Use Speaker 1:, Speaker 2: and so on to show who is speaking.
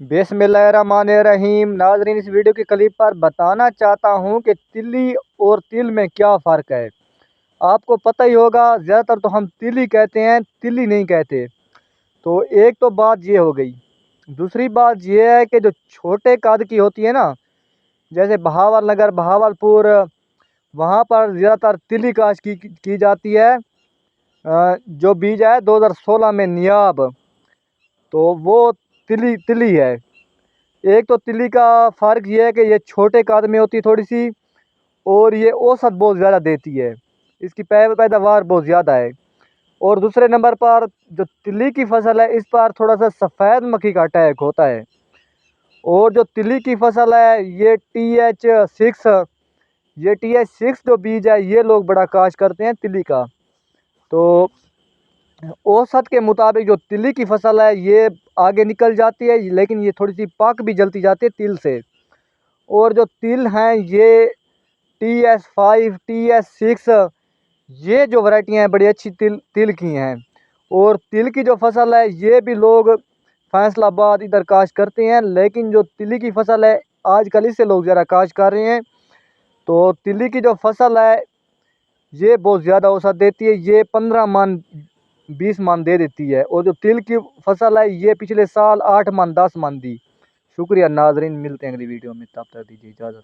Speaker 1: बिस्मिल्लाहिर्रहमानिर्रहीम। नाज़रीन, इस वीडियो की क्लिप पर बताना चाहता हूँ कि तिली और तिल में क्या फ़र्क है। आपको पता ही होगा, ज़्यादातर तो हम तिली कहते हैं, तिली नहीं कहते। तो एक तो बात ये हो गई। दूसरी बात ये है कि जो छोटे कद की होती है ना, जैसे बहावल नगर, बहावलपुर, वहाँ पर ज़्यादातर तिली काश्त की जाती है। जो बीज है 2016 में नियाब, तो वो तिली है। एक तो तिली का फ़र्क ये है कि ये छोटे कद में होती है थोड़ी सी, और ये औसत बहुत ज़्यादा देती है, इसकी पैदावार बहुत ज़्यादा है। और दूसरे नंबर पर जो तिली की फसल है, इस पर थोड़ा सा सफ़ेद मक्खी का अटैक होता है। और जो तिली की फसल है, ये TH6 जो बीज है, ये लोग बड़ा काश्त करते हैं तिली का। तो औसत के मुताबिक जो तिली की फसल है, ये आगे निकल जाती है, लेकिन ये थोड़ी सी पक भी जलती जाती है तिल से। और जो तिल हैं, ये TS5, TS6, ये जो वैरायटियाँ हैं, बड़ी अच्छी तिल की हैं। और तिल की जो फसल है, ये भी लोग फैसलाबाद इधर काश्त करते हैं, लेकिन जो तिली की फसल है, आजकल इससे लोग ज़रा काश्त कर रहे हैं। तो तिली की जो फसल है, ये बहुत ज़्यादा औसत देती है, ये 15 मन 20 मन दे देती है। और जो तिल की फसल है, ये पिछले साल 8 मन 10 मन दी। शुक्रिया नाजरीन, मिलते हैं अगली वीडियो में, तब तक दीजिए इजाज़त।